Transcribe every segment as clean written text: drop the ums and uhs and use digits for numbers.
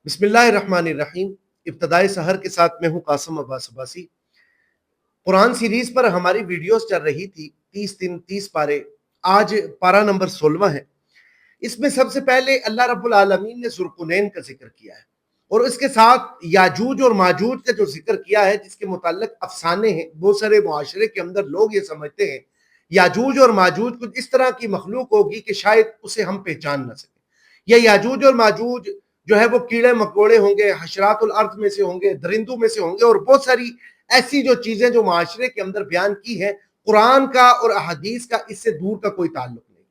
بسم اللہ الرحمن الرحیم۔ ابتدائے سحر کے ساتھ میں ہوں قاسم عباس عباسی۔ قرآن سیریز پر ہماری ویڈیوز چل رہی تھی 30 پارے، آج پارہ نمبر 16 ہے۔ اس میں سب سے پہلے اللہ رب العالمین نے ذوالقرنین کا ذکر کیا ہے اور اس کے ساتھ یاجوج اور ماجوج کا جو ذکر کیا ہے، جس کے متعلق افسانے ہیں۔ بہت سارے معاشرے کے اندر لوگ یہ سمجھتے ہیں یاجوج اور ماجوج کچھ اس طرح کی مخلوق ہوگی کہ شاید اسے ہم پہچان نہ سکیں، یا یاجوج اور ماجوج جو ہے وہ کیڑے مکوڑے ہوں گے، حشرات الارض میں سے ہوں گے، درندوں میں سے ہوں گے، اور بہت ساری ایسی جو چیزیں جو معاشرے کے اندر بیان کی ہیں۔ قرآن کا اور احادیث کا اس سے دور کا کوئی تعلق نہیں۔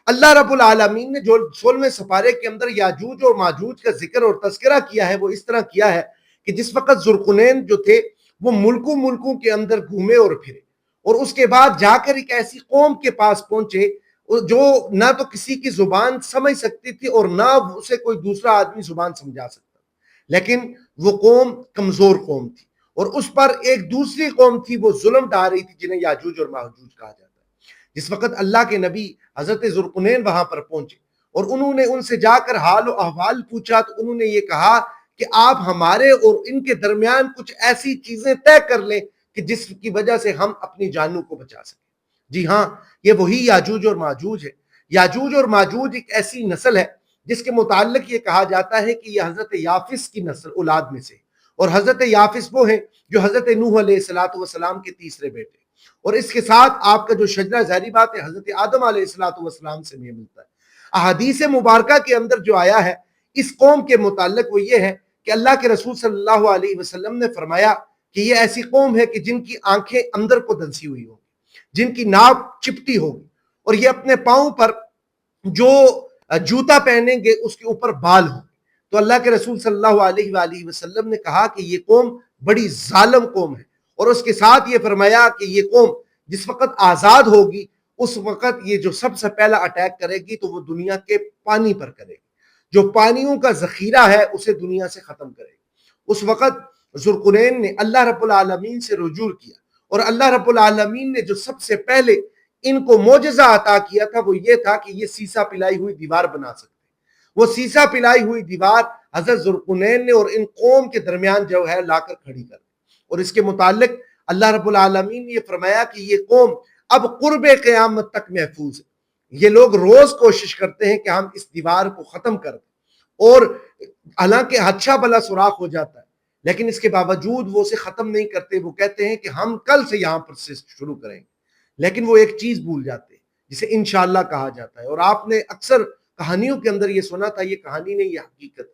اللہ رب العالمین نے جو 16ویں سپارے کے اندر یاجوج اور ماجوج کا ذکر اور تذکرہ کیا ہے، وہ اس طرح کیا ہے کہ جس وقت ذوالقرنین جو تھے وہ ملکوں کے اندر گھومے اور پھرے، اور اس کے بعد جا کر ایک ایسی قوم کے پاس پہنچے جو نہ تو کسی کی زبان سمجھ سکتی تھی اور نہ اسے کوئی دوسرا آدمی زبان سمجھا سکتا، لیکن وہ قوم کمزور قوم تھی، اور اس پر ایک دوسری قوم تھی وہ ظلم ڈھا رہی تھی، جنہیں یاجوج اور ماجوج کہا جاتا ہے۔ جس وقت اللہ کے نبی حضرت ذوالقرنین وہاں پر پہنچے اور انہوں نے ان سے جا کر حال و احوال پوچھا، تو انہوں نے یہ کہا کہ آپ ہمارے اور ان کے درمیان کچھ ایسی چیزیں طے کر لیں کہ جس کی وجہ سے ہم اپنی جانوں کو بچا سکیں۔ جی ہاں، یہ وہی یاجوج اور ماجوج ہے۔ یاجوج اور ماجوج ایک ایسی نسل ہے جس کے متعلق یہ کہا جاتا ہے کہ یہ حضرت یافس کی نسل اولاد میں سے، اور حضرت یافس وہ ہیں جو حضرت نوح علیہ السلام کے تیسرے بیٹے، اور اس کے ساتھ آپ کا جو شجرہ ظاہری بات ہے حضرت آدم علیہ السلام سے بھی ملتا ہے۔ احادیث مبارکہ کے اندر جو آیا ہے اس قوم کے متعلق وہ یہ ہے کہ اللہ کے رسول صلی اللہ علیہ وسلم نے فرمایا کہ یہ ایسی قوم ہے کہ جن کی آنکھیں اندر کو دنسی ہوئی ہوں، جن کی ناک چپٹی ہوگی، اور یہ اپنے پاؤں پر جو جوتا پہنیں گے اس کے اوپر بال ہوں۔ تو اللہ کے رسول صلی اللہ علیہ وآلہ وسلم نے کہا کہ یہ قوم بڑی ظالم قوم ہے، اور اس کے ساتھ یہ فرمایا کہ یہ قوم جس وقت آزاد ہوگی اس وقت یہ جو سب سے پہلا اٹیک کرے گی تو وہ دنیا کے پانی پر کرے گی، جو پانیوں کا ذخیرہ ہے اسے دنیا سے ختم کرے گی۔ اس وقت ذوالقرنین نے اللہ رب العالمین سے رجوع کیا، اور اللہ رب العالمین نے جو سب سے پہلے ان کو معجزہ عطا کیا تھا وہ یہ تھا کہ یہ سیسا پلائی ہوئی دیوار بنا سکتے۔ وہ سیسا پلائی ہوئی دیوار حضرت ذوالقرنین نے اور ان قوم کے درمیان جو ہے لا کر کھڑی کر، اور اس کے متعلق اللہ رب العالمین نے یہ فرمایا کہ یہ قوم اب قرب قیامت تک محفوظ ہے۔ یہ لوگ روز کوشش کرتے ہیں کہ ہم اس دیوار کو ختم کر دیں، اور حالانکہ اچھا بلا سوراخ ہو جاتا ہے، لیکن اس کے باوجود وہ اسے ختم نہیں کرتے۔ وہ کہتے ہیں کہ ہم کل سے یہاں پر سے شروع کریں گے، لیکن وہ ایک چیز بھول جاتے ہیں جسے انشاءاللہ کہا جاتا ہے۔ اور آپ نے اکثر کہانیوں کے اندر یہ سنا تھا، یہ کہانی نہیں یہ حقیقت،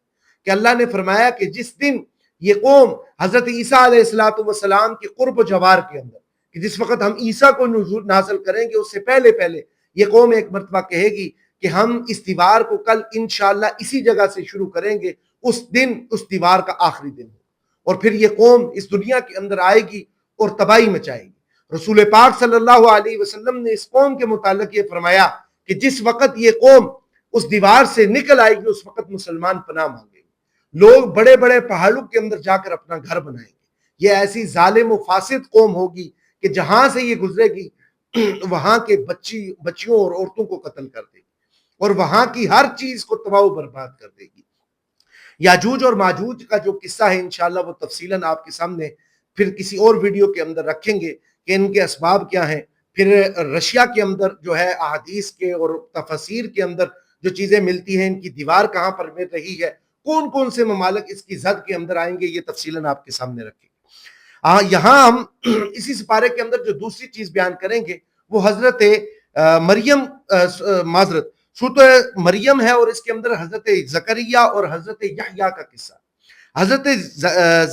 کہ اللہ نے فرمایا کہ جس دن یہ قوم حضرت عیسیٰ علیہ السلام کے قرب و جوار کے اندر، کہ جس وقت ہم عیسیٰ کو نزول نازل کریں گے اس سے پہلے یہ قوم ایک مرتبہ کہے گی کہ ہم اس دیوار کو کل انشاءاللہ اسی جگہ سے شروع کریں گے، اس دن اس دیوار کا آخری دن ہو، اور پھر یہ قوم اس دنیا کے اندر آئے گی اور تباہی مچائے گی۔ رسول پاک صلی اللہ علیہ وسلم نے اس قوم کے متعلق یہ فرمایا کہ جس وقت یہ قوم اس دیوار سے نکل آئے گی اس وقت مسلمان پناہ مانگے گے، لوگ بڑے بڑے پہاڑوں کے اندر جا کر اپنا گھر بنائیں گے۔ یہ ایسی ظالم و فاسد قوم ہوگی کہ جہاں سے یہ گزرے گی وہاں کے بچیوں اور عورتوں کو قتل کر دے گی، اور وہاں کی ہر چیز کو تباہ و برباد کر دے گی۔ یاجوج اور ماجوج کا جو قصہ ہے انشاءاللہ وہ تفصیلاً آپ کے سامنے پھر کسی اور ویڈیو کے اندر رکھیں گے کہ ان کے اسباب کیا ہیں۔ پھر رشیا کے اندر جو ہے احادیث کے اور تفسیر کے اندر جو چیزیں ملتی ہیں، ان کی دیوار کہاں پر مل رہی ہے، کون کون سے ممالک اس کی زد کے اندر آئیں گے، یہ تفصیلاً آپ کے سامنے رکھیں گے۔ یہاں ہم اسی سپارے کے اندر جو دوسری چیز بیان کریں گے وہ حضرت مریم معذرت سورۃ مریم ہے، اور اس کے اندر حضرت زکریا اور حضرت یحییٰ کا قصہ۔ حضرت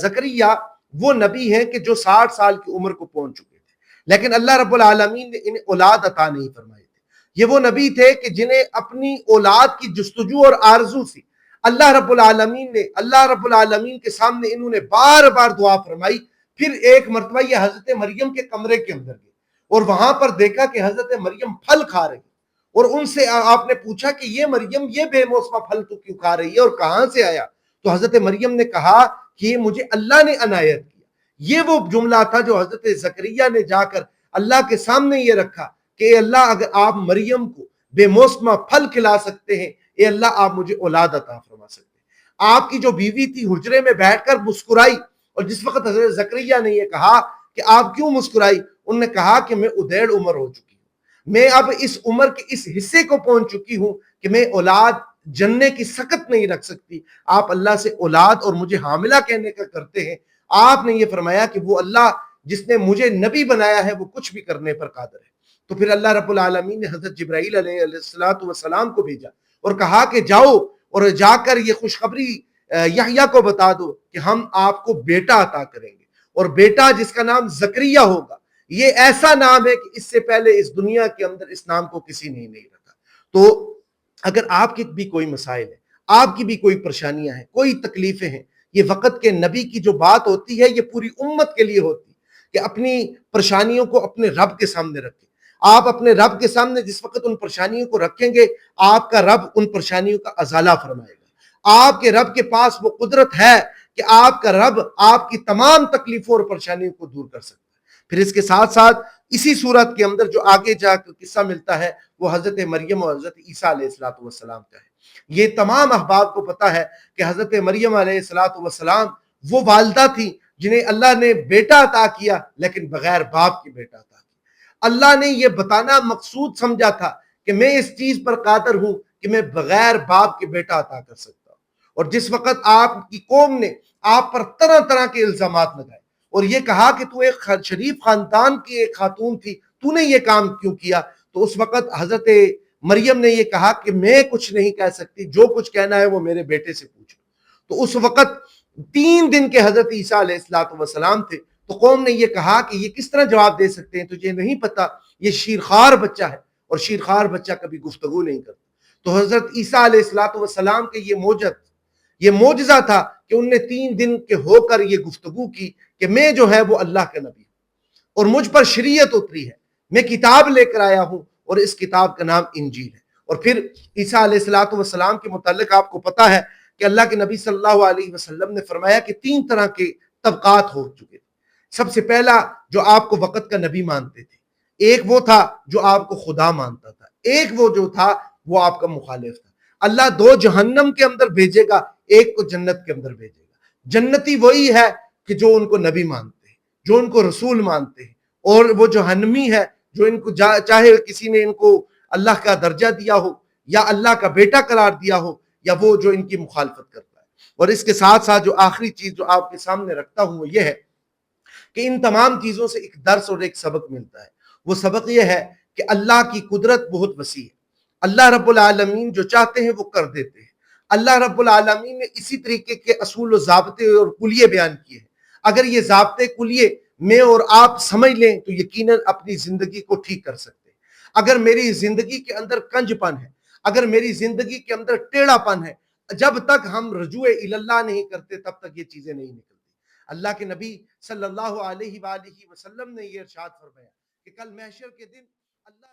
زکریا وہ نبی ہیں کہ جو 60 سال کی عمر کو پہنچ چکے تھے، لیکن اللہ رب العالمین نے انہیں اولاد عطا نہیں فرمائی تھے۔ یہ وہ نبی تھے کہ جنہیں اپنی اولاد کی جستجو اور آرزو سے اللہ رب العالمین کے سامنے انہوں نے بار بار دعا فرمائی۔ پھر ایک مرتبہ یہ حضرت مریم کے کمرے کے اندر گئے اور وہاں پر دیکھا کہ حضرت مریم پھل کھا رہی، اور ان سے آپ نے پوچھا کہ یہ مریم یہ بے موسمہ پھل تو کیوں کھا رہی ہے اور کہاں سے آیا؟ تو حضرت مریم نے کہا کہ یہ مجھے اللہ نے عنایت کیا۔ یہ وہ جملہ تھا جو حضرت زکریا نے جا کر اللہ کے سامنے یہ رکھا کہ اے اللہ، اگر آپ مریم کو بے موسمہ پھل کھلا سکتے ہیں، اے اللہ آپ مجھے اولاد عطا فرما سکتے ہیں۔ آپ کی جو بیوی تھی حجرے میں بیٹھ کر مسکرائی، اور جس وقت حضرت زکریا نے یہ کہا کہ آپ کیوں مسکرائی، انہوں نے کہا کہ میں ادھیڑ عمر ہو چکی ہوں، میں اب اس عمر کے اس حصے کو پہنچ چکی ہوں کہ میں اولاد جننے کی سکت نہیں رکھ سکتی، آپ اللہ سے اولاد اور مجھے حاملہ کہنے کا کرتے ہیں۔ آپ نے یہ فرمایا کہ وہ اللہ جس نے مجھے نبی بنایا ہے وہ کچھ بھی کرنے پر قادر ہے۔ تو پھر اللہ رب العالمین نے حضرت جبرائیل علیہ السلام کو بھیجا اور کہا کہ جاؤ اور جا کر یہ خوشخبری یحییٰ کو بتا دو کہ ہم آپ کو بیٹا عطا کریں گے، اور بیٹا جس کا نام زکریہ ہوگا، یہ ایسا نام ہے کہ اس سے پہلے اس دنیا کے اندر اس نام کو کسی نے نہیں رکھا۔ تو اگر آپ کے بھی کوئی مسائل ہیں، آپ کی بھی کوئی پریشانیاں ہیں، کوئی تکلیفیں ہیں، یہ وقت کے نبی کی جو بات ہوتی ہے یہ پوری امت کے لیے ہوتی ہے کہ اپنی پریشانیوں کو اپنے رب کے سامنے رکھیں۔ آپ اپنے رب کے سامنے جس وقت ان پریشانیوں کو رکھیں گے، آپ کا رب ان پریشانیوں کا ازالہ فرمائے گا۔ آپ کے رب کے پاس وہ قدرت ہے کہ آپ کا رب آپ کی تمام تکلیفوں اور پریشانیوں کو دور کر سکتا ہے۔ پھر اس کے ساتھ ساتھ اسی صورت کے اندر جو آگے جا کر قصہ ملتا ہے وہ حضرت مریم اور حضرت عیسیٰ علیہ السلام کا ہے۔ یہ تمام احباب کو پتا ہے کہ حضرت مریم علیہ السلام وہ والدہ تھی جنہیں اللہ نے بیٹا عطا کیا، لیکن بغیر باپ کے بیٹا عطا کیا۔ اللہ نے یہ بتانا مقصود سمجھا تھا کہ میں اس چیز پر قادر ہوں کہ میں بغیر باپ کے بیٹا عطا کر سکتا ہوں۔ اور جس وقت آپ کی قوم نے آپ پر طرح طرح کے الزامات لگائے اور یہ کہا کہ تو ایک شریف خاندان کی ایک خاتون تھی، تو نے یہ کام کیوں کیا، تو اس وقت حضرت مریم نے یہ کہا کہ میں کچھ نہیں کہہ سکتی، جو کچھ کہنا ہے وہ میرے بیٹے سے پوچھو۔ تو اس وقت 3 دن کے حضرت عیسیٰ علیہ السلام تھے، تو قوم نے یہ کہا کہ یہ کس طرح جواب دے سکتے ہیں، تجھے نہیں پتا یہ شیرخوار بچہ ہے، اور شیرخوار بچہ کبھی گفتگو نہیں کرتا۔ تو حضرت عیسیٰ علیہ السلام کے یہ معجزہ تھا کہ ان نے 3 دن کے ہو کر یہ گفتگو کی کہ میں جو ہے وہ اللہ کا نبی ہوں اور مجھ پر شریعت اتری ہے، میں کتاب لے کر آیا ہوں اور اس کتاب کا نام انجیل ہے۔ اور پھر عیسیٰ علیہ السلام کے متعلق آپ کو پتا ہے کہ اللہ کے نبی صلی اللہ علیہ وسلم نے فرمایا کہ 3 طرح کے طبقات ہو چکے تھے۔ سب سے پہلا جو آپ کو وقت کا نبی مانتے تھے، ایک وہ تھا جو آپ کو خدا مانتا تھا، ایک وہ جو تھا وہ آپ کا مخالف تھا۔ اللہ 2 جہنم کے اندر بھیجے گا، ایک کو جنت کے اندر بھیجے گا۔ جنتی وہی ہے کہ جو ان کو نبی مانتے ہیں، جو ان کو رسول مانتے ہیں، اور وہ جہنمی ہے جو ان کو چاہے کسی نے ان کو اللہ کا درجہ دیا ہو یا اللہ کا بیٹا قرار دیا ہو، یا وہ جو ان کی مخالفت کرتا ہے۔ اور اس کے ساتھ ساتھ جو آخری چیز جو آپ کے سامنے رکھتا ہوں وہ یہ ہے کہ ان تمام چیزوں سے ایک درس اور ایک سبق ملتا ہے۔ وہ سبق یہ ہے کہ اللہ کی قدرت بہت وسیع ہے، اللہ رب العالمین جو چاہتے ہیں وہ کر دیتے ہیں۔ اللہ رب العالمین نے اسی طریقے کے اصول و ضابطے اور کلیے بیان کیے ہیں۔ اگر یہ ضابطے کلیے میں اور آپ سمجھ لیں تو یقیناً اپنی زندگی کو ٹھیک کر سکتے ہیں۔ اگر میری زندگی کے اندر کنج پن ہے، اگر میری زندگی کے اندر ٹیڑھا پن ہے، جب تک ہم رجوع اللہ نہیں کرتے تب تک یہ چیزیں نہیں نکلتی۔ اللہ کے نبی صلی اللہ علیہ وآلہ وسلم نے یہ ارشاد فرمایا کہ کل محشر کے دن اللہ